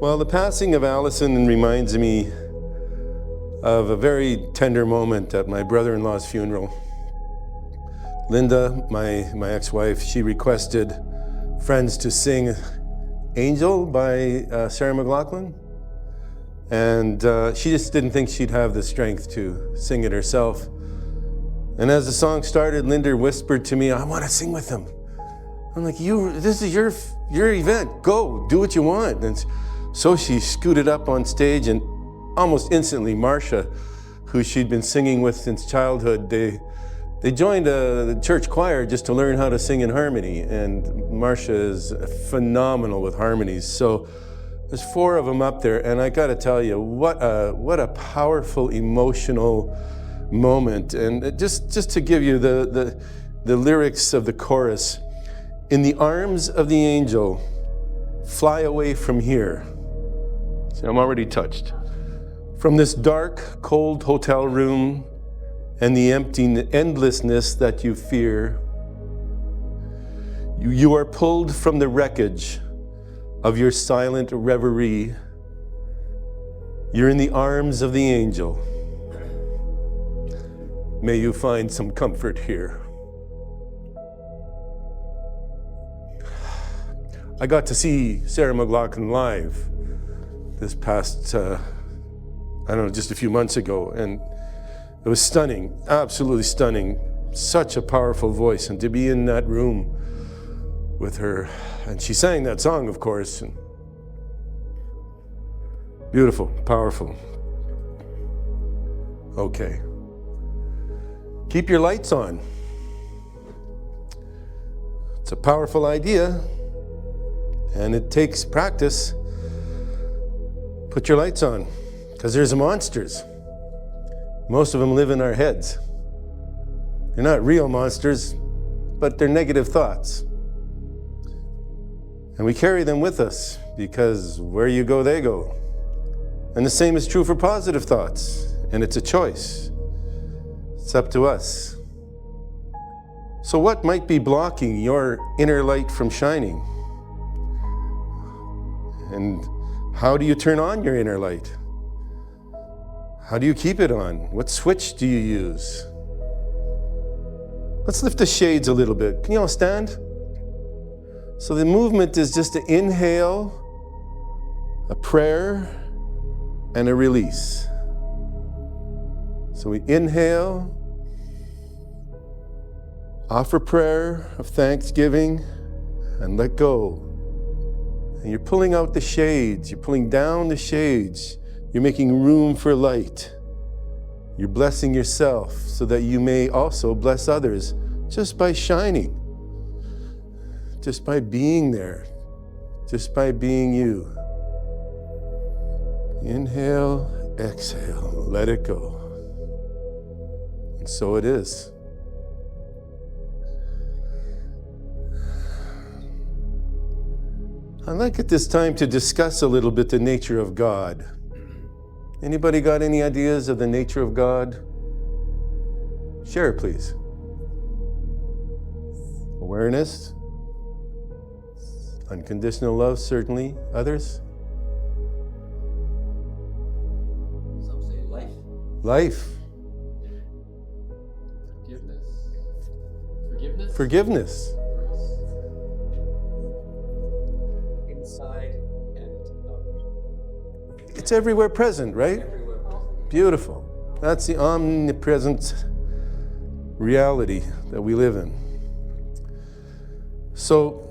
Well, the passing of Allison reminds me of a very tender moment at my brother-in-law's funeral. Linda, my ex-wife, she requested friends to sing Angel by Sarah McLachlan. And she just didn't think she'd have the strength to sing it herself. And as the song started, Linda whispered to me, "I want to sing with them." I'm like, this is your event. Go, do what you want. And so she scooted up on stage, and almost instantly, Marcia, who she'd been singing with since childhood, they joined the church choir just to learn how to sing in harmony. And Marcia is phenomenal with harmonies. So there's 4 of them up there, and I got to tell you, what a powerful, emotional moment. And just to give you the lyrics of the chorus: "In the arms of the angel, fly away from here." See, I'm already touched. "From this dark, cold hotel room and the empty endlessness that you fear, you are pulled from the wreckage of your silent reverie. You're in the arms of the angel. May you find some comfort here." I got to see Sarah McLachlan live this past, just a few months ago, and it was stunning, absolutely stunning. Such a powerful voice, and to be in that room with her, and she sang that song, of course, and beautiful, powerful. Okay. Keep your lights on. It's a powerful idea, and it takes practice. Put your lights on, because there's monsters. Most of them live in our heads. They're not real monsters, but they're negative thoughts. And we carry them with us, because where you go, they go. And the same is true for positive thoughts, and it's a choice. It's up to us. So what might be blocking your inner light from shining? And how do you turn on your inner light? How do you keep it on? What switch do you use? Let's lift the shades a little bit. Can you all stand? So the movement is just to inhale, a prayer, and a release. So we inhale, offer prayer of thanksgiving, and let go. And you're pulling out the shades, you're pulling down the shades, you're making room for light. You're blessing yourself so that you may also bless others just by shining, just by being there, just by being you. Inhale, exhale, let it go. And so it is. I'd like at this time to discuss a little bit the nature of God. Anybody got any ideas of the nature of God? Share, please. Awareness. Unconditional love, certainly. Others? Some say life. Life. Forgiveness. Forgiveness. Inside and out. It's everywhere present, right? Everywhere. Beautiful. That's the omnipresent reality that we live in. So,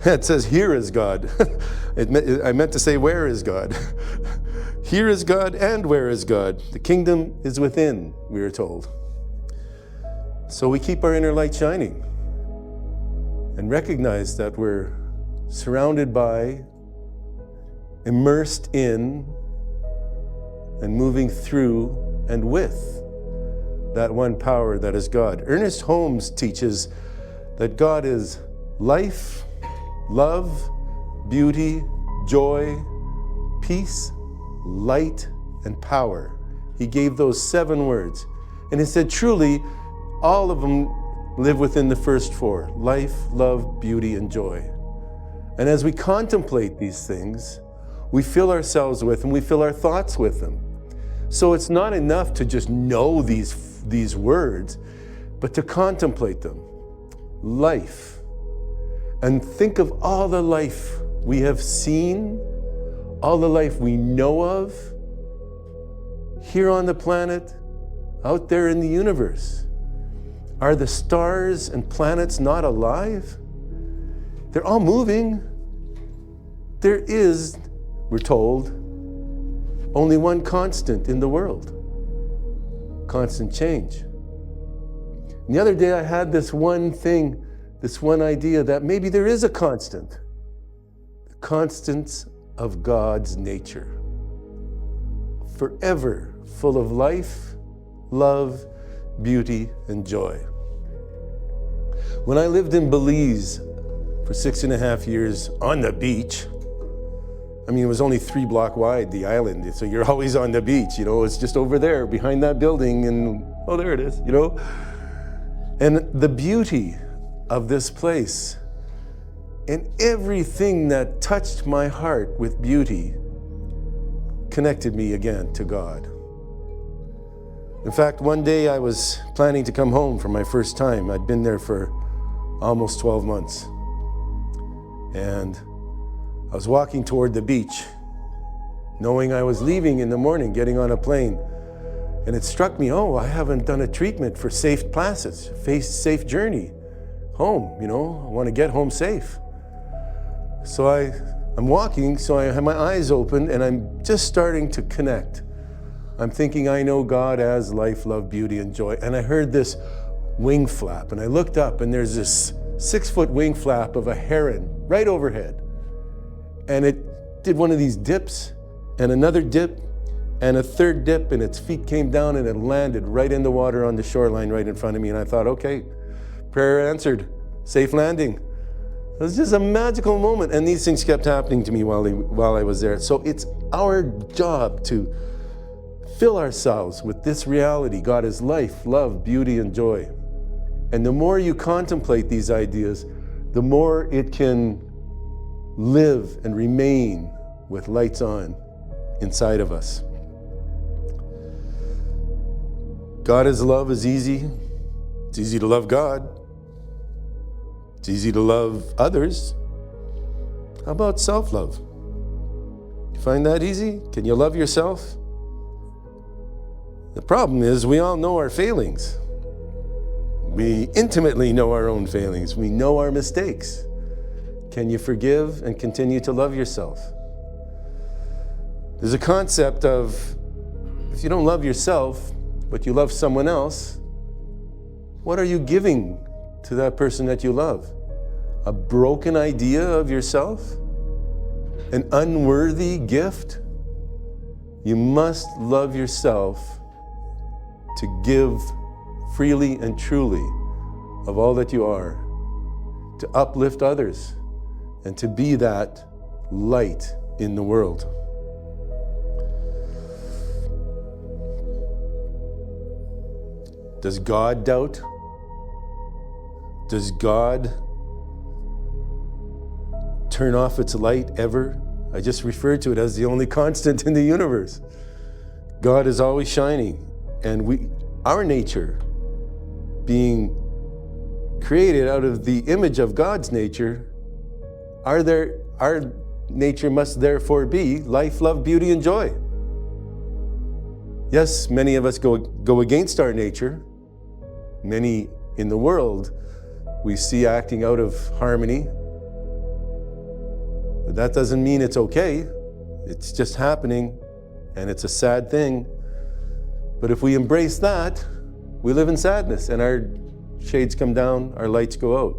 it says, here is God. I meant to say, where is God? Here is God and where is God? The kingdom is within, we are told. So we keep our inner light shining and recognize that we're surrounded by, immersed in, and moving through and with that one power that is God. Ernest Holmes teaches that God is life, love, beauty, joy, peace, light, and power. He gave those 7 words. And he said, truly, all of them live within the first 4, life, love, beauty, and joy. And as we contemplate these things, we fill ourselves with them, we fill our thoughts with them. So it's not enough to just know these words, but to contemplate them. Life. And think of all the life we have seen, all the life we know of, here on the planet, out there in the universe. Are the stars and planets not alive? They're all moving. There is, we're told, only one constant in the world. Constant change. And the other day I had this one thing, this one idea that maybe there is a constant. The constants of God's nature. Forever full of life, love, beauty, and joy. When I lived in Belize for 6.5 years on the beach, I mean, it was only 3 blocks wide, the island, so you're always on the beach, you know, it's just over there behind that building, and oh, there it is, you know. And the beauty of this place and everything that touched my heart with beauty connected me again to God. In fact, one day I was planning to come home for my first time. I'd been there for almost 12 months. And I was walking toward the beach, knowing I was leaving in the morning, getting on a plane. And it struck me, oh, I haven't done a treatment for safe passage, safe journey home, you know, I want to get home safe. So I'm walking, so I have my eyes open and I'm just starting to connect. I'm thinking I know God as life, love, beauty, and joy. And I heard this wing flap and I looked up and there's this 6-foot wing flap of a heron right overhead. And it did one of these dips and another dip and a third dip, and its feet came down and it landed right in the water on the shoreline right in front of me. And I thought, okay, prayer answered, safe landing. It was just a magical moment. And these things kept happening to me while I was there. So it's our job to fill ourselves with this reality. God is life, love, beauty, and joy. And the more you contemplate these ideas, the more it can live and remain with lights on inside of us. God is love is easy. It's easy to love God. It's easy to love others. How about self-love? You find that easy? Can you love yourself? The problem is we all know our failings. We intimately know our own failings. We know our mistakes. Can you forgive and continue to love yourself? There's a concept of if you don't love yourself, but you love someone else, what are you giving to that person that you love? A broken idea of yourself? An unworthy gift? You must love yourself to give freely and truly of all that you are, to uplift others, and to be that light in the world. Does God doubt? Does God turn off its light ever? I just referred to it as the only constant in the universe. God is always shining, and our nature, being created out of the image of God's nature, our nature must therefore be life, love, beauty, and joy. Yes, many of us go against our nature. Many in the world we see acting out of harmony. But that doesn't mean it's okay. It's just happening, and it's a sad thing. But if we embrace that, we live in sadness, and our shades come down, our lights go out.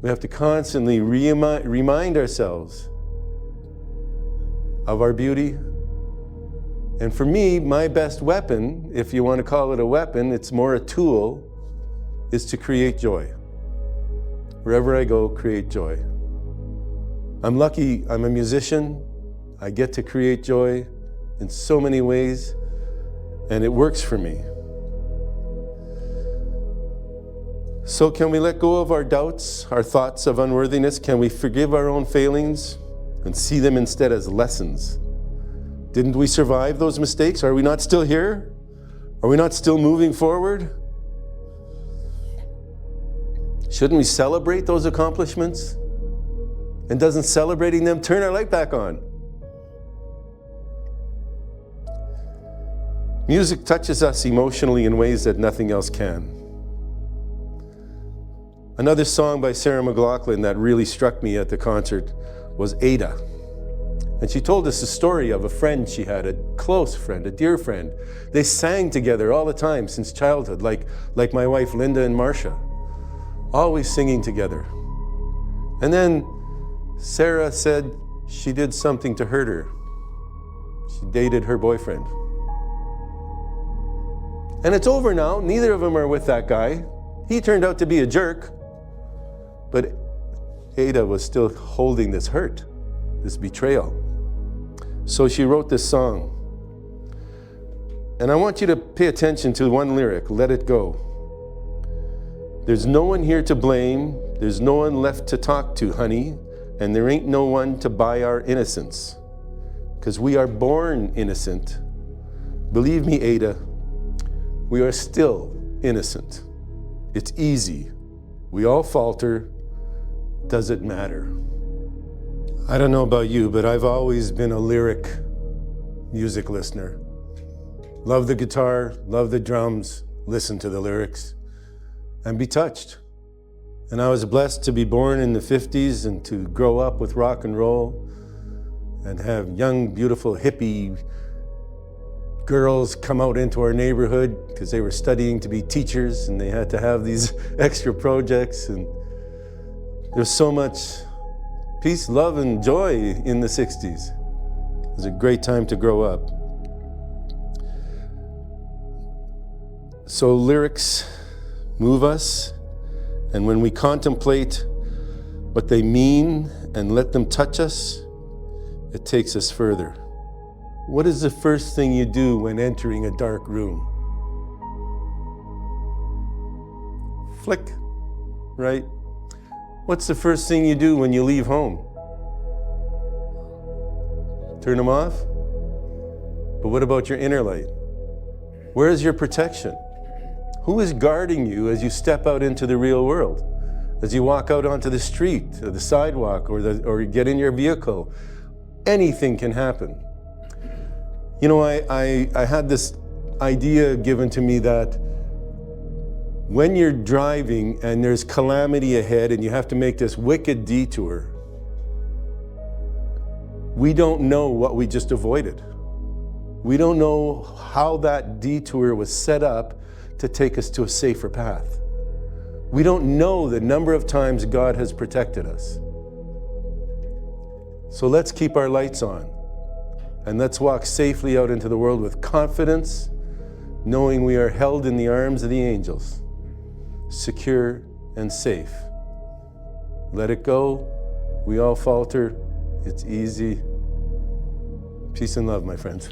We have to constantly remind ourselves of our beauty. And for me, my best weapon, if you want to call it a weapon, it's more a tool, is to create joy. Wherever I go, create joy. I'm lucky, I'm a musician. I get to create joy in so many ways, and it works for me. So can we let go of our doubts, our thoughts of unworthiness? Can we forgive our own failings and see them instead as lessons? Didn't we survive those mistakes? Are we not still here? Are we not still moving forward? Shouldn't we celebrate those accomplishments? And doesn't celebrating them turn our light back on? Music touches us emotionally in ways that nothing else can. Another song by Sarah McLachlan that really struck me at the concert was Ada. And she told us the story of a friend she had, a close friend, a dear friend. They sang together all the time since childhood, like my wife Linda and Marcia, always singing together. And then Sarah said she did something to hurt her. She dated her boyfriend. And it's over now. Neither of them are with that guy. He turned out to be a jerk. But Ada was still holding this hurt, this betrayal. So she wrote this song. And I want you to pay attention to one lyric, "Let It Go." There's no one here to blame. There's no one left to talk to, honey. And there ain't no one to buy our innocence. 'Cause we are born innocent. Believe me, Ada, we are still innocent. It's easy. We all falter. Does it matter? I don't know about you, but I've always been a lyric music listener. Love the guitar, love the drums, listen to the lyrics, and be touched. And I was blessed to be born in the 50s and to grow up with rock and roll and have young, beautiful, hippie girls come out into our neighborhood because they were studying to be teachers and they had to have these extra projects. And there's so much peace, love, and joy in the 60s. It was a great time to grow up. So lyrics move us, and when we contemplate what they mean and let them touch us, it takes us further. What is the first thing you do when entering a dark room? Flick, right? What's the first thing you do when you leave home? Turn them off? But what about your inner light? Where is your protection? Who is guarding you as you step out into the real world? As you walk out onto the street, or the sidewalk, or you get in your vehicle? Anything can happen. You know, I had this idea given to me that when you're driving and there's calamity ahead and you have to make this wicked detour, we don't know what we just avoided. We don't know how that detour was set up to take us to a safer path. We don't know the number of times God has protected us. So let's keep our lights on and let's walk safely out into the world with confidence, knowing we are held in the arms of the angels, secure and safe. Let it go. We all falter. It's easy. Peace and love, my friends.